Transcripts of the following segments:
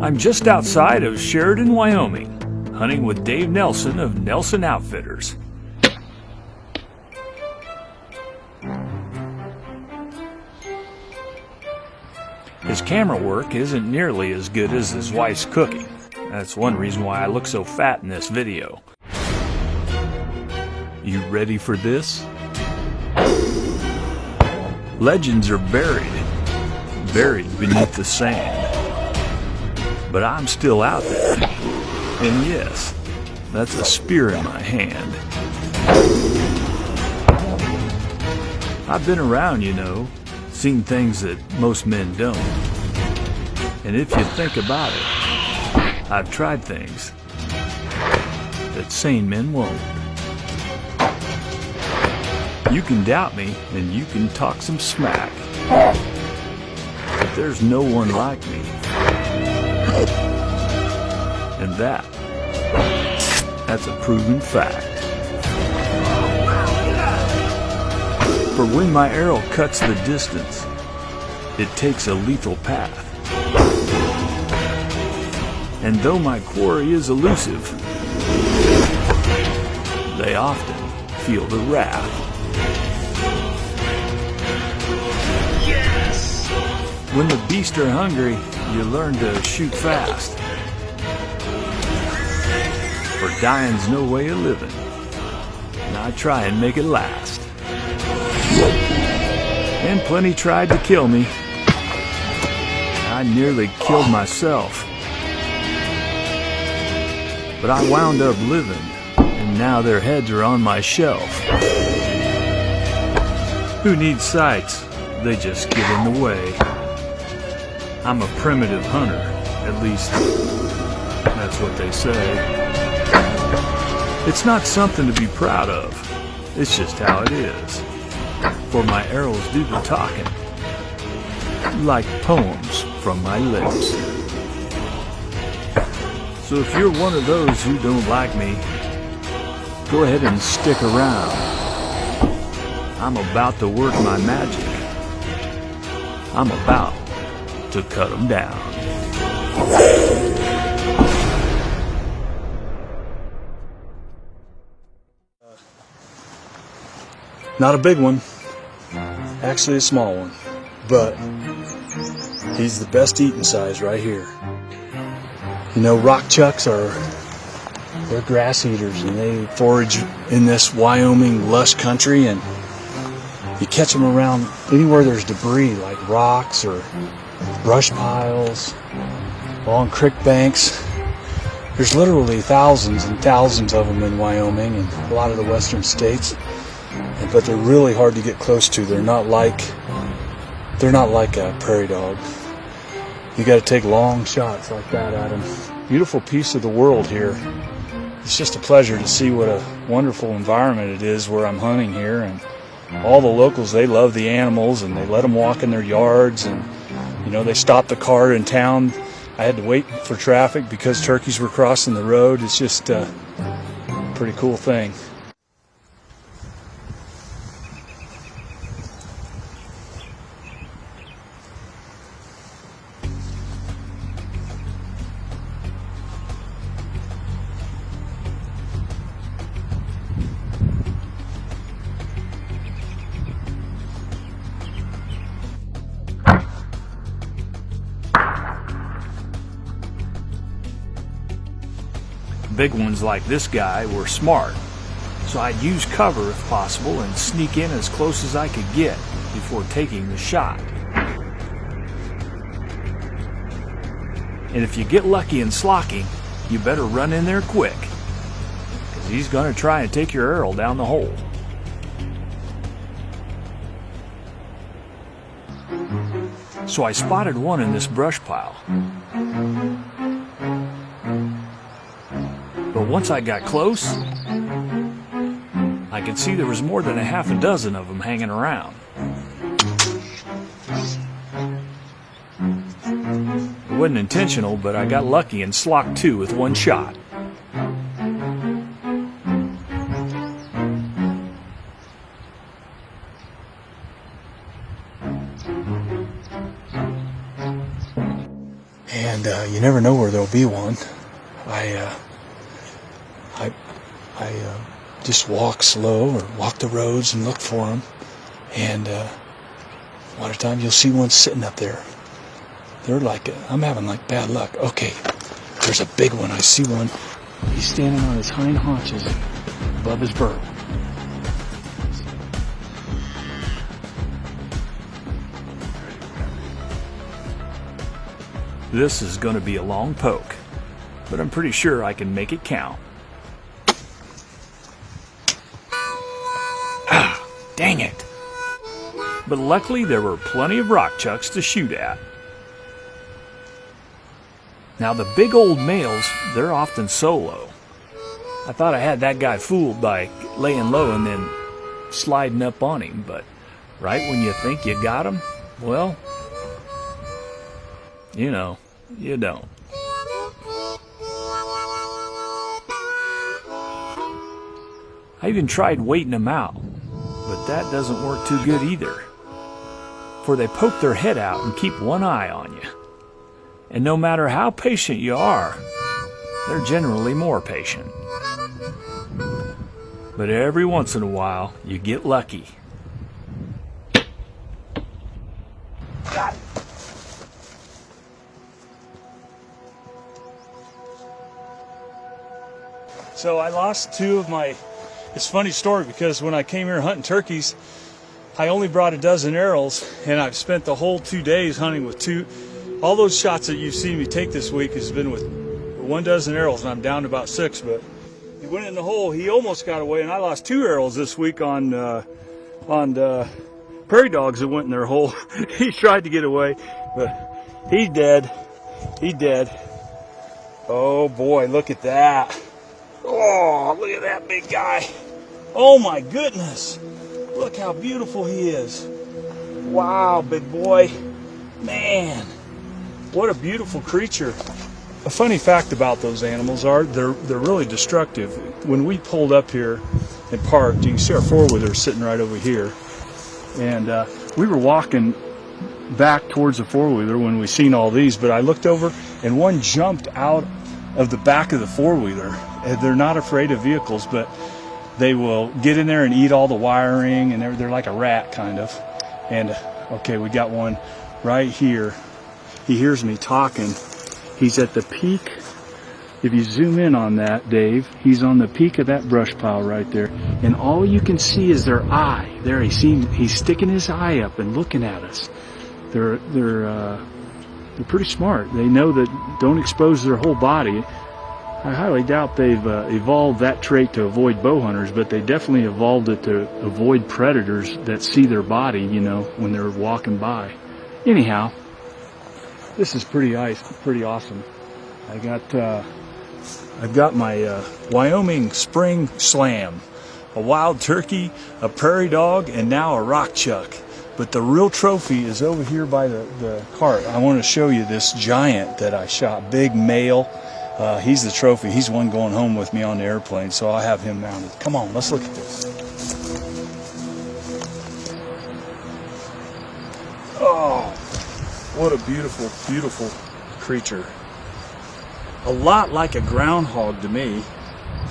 I'm just outside of Sheridan, Wyoming, hunting with Dave Nelson of Nelson Outfitters. His camera work isn't nearly as good as his wife's cooking. That's one reason why I look so fat in this video. You ready for this? Legends are buried beneath the sand. But I'm still out there. And yes, that's a spear in my hand. I've been around, you know, seen things that most men don't. And if you think about it, I've tried things that sane men won't. You can doubt me and you can talk some smack, but there's no one like me. And that's a proven fact. For when my arrow cuts the distance, it takes a lethal path. And though my quarry is elusive, they often feel the wrath. Yes! When the beasts are hungry, you learn to shoot fast. For dying's no way of living, and I try and make it last. And plenty tried to kill me. I nearly killed myself. But I wound up living, and now their heads are on my shelf. Who needs sights? They just get in the way. I'm a primitive hunter, at least that's what they say. It's not something to be proud of, it's just how it is. For my arrows do the talking, like poems from my lips. So if you're one of those who don't like me, go ahead and stick around. I'm about to work my magic. I'm about to cut them down. Not a big one, actually a small one, but he's the best eating size right here. You know, rock chucks they're grass eaters, and they forage in this Wyoming lush country, and you catch them around anywhere there's debris like rocks or brush piles, along creek banks. There's literally thousands and thousands of them in Wyoming and a lot of the western states, but they're really hard to get close to. They're not like a prairie dog. You got to take long shots like that at them. Beautiful piece of the world here. It's just a pleasure to see what a wonderful environment it is where I'm hunting here, and all the locals, they love the animals and they let them walk in their yards, and you know, they stop the car in town. I had to wait for traffic because turkeys were crossing the road. It's just a pretty cool thing. Big ones like this guy were smart, so I'd use cover if possible and sneak in as close as I could get before taking the shot. And if you get lucky in slocking, you better run in there quick, because he's going to try and take your arrow down the hole. So I spotted one in this brush pile. But once I got close, I could see there was more than a half a dozen of them hanging around. It wasn't intentional, but I got lucky and slocked two with one shot. and you never know where there'll be one. I just walk slow or walk the roads and look for them, and a lot of times you'll see one sitting up there. They're like, I'm having like bad luck. Okay, there's a big one. I see one. He's standing on his hind haunches above his burrow. This is going to be a long poke, but I'm pretty sure I can make it count. Ah, dang it. But luckily there were plenty of rock chucks to shoot at. Now the big old males, they're often solo. I thought I had that guy fooled by laying low and then sliding up on him, but right when you think you got him, well, you know, you don't. I even tried waiting them out, but that doesn't work too good either. For they poke their head out and keep one eye on you. And no matter how patient you are, they're generally more patient. But every once in a while, you get lucky. Got it. So I lost two of my, it's a funny story because when I came here hunting turkeys, I only brought a dozen arrows, and I've spent the whole 2 days hunting with two. All those shots that you've seen me take this week has been with 1 dozen arrows, and I'm down to about 6, but he went in the hole, he almost got away, and I lost 2 arrows this week on prairie dogs that went in their hole. He tried to get away, but he's dead. He's dead. Oh boy, look at that. Oh, look at that big guy. Oh my goodness. Look how beautiful he is. Wow, big boy. Man, what a beautiful creature. A funny fact about those animals are they're really destructive. When we pulled up here and parked, you can see our four-wheeler sitting right over here. And we were walking back towards the four-wheeler when we seen all these, but I looked over and one jumped out of the back of the four-wheeler. They're not afraid of vehicles, but they will get in there and eat all the wiring, and they're like a rat kind of. And okay, we got one right here. He hears me talking. He's at the peak. If you zoom in on that, Dave, he's on the peak of that brush pile right there, and all you can see is their eye. There, he's sticking his eye up and looking at us. They're pretty smart. They know that don't expose their whole body. I highly doubt they've evolved that trait to avoid bow hunters, but they definitely evolved it to avoid predators that see their body, you know, when they're walking by. Anyhow, this is pretty awesome. I've got my Wyoming Spring Slam, a wild turkey, a prairie dog, and now a rock chuck. But the real trophy is over here by the cart. I want to show you this giant that I shot, big male. He's the trophy. He's the one going home with me on the airplane, so I'll have him mounted. Come on, let's look at this. Oh, what a beautiful, beautiful creature. A lot like a groundhog to me.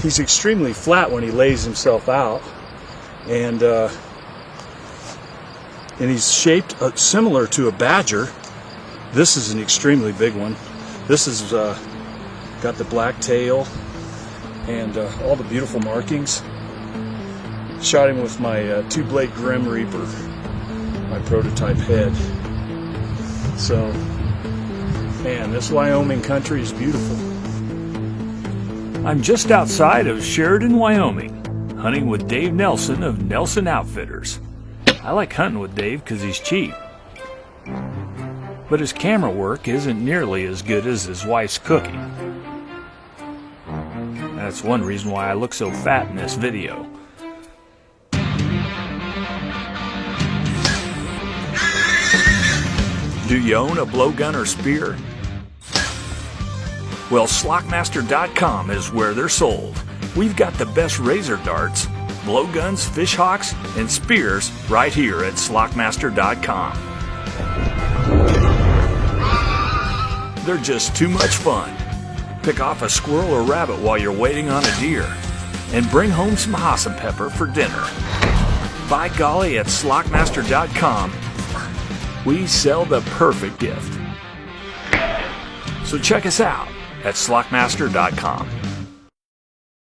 He's extremely flat when he lays himself out, and he's shaped similar to a badger. This is an extremely big one. This is got the black tail and all the beautiful markings. Shot him with my two-blade Grim Reaper, my prototype head. So, man, this Wyoming country is beautiful. I'm just outside of Sheridan, Wyoming, hunting with Dave Nelson of Nelson Outfitters. I like hunting with Dave because he's cheap. But his camera work isn't nearly as good as his wife's cooking. That's one reason why I look so fat in this video. Do you own a blowgun or spear? Well, Slockmaster.com is where they're sold. We've got the best razor darts, blowguns, fish hawks, and spears right here at Slockmaster.com. They're just too much fun. Pick off a squirrel or rabbit while you're waiting on a deer, and bring home some Hassan pepper for dinner. By golly, at Slockmaster.com, we sell the perfect gift. So check us out at Slockmaster.com.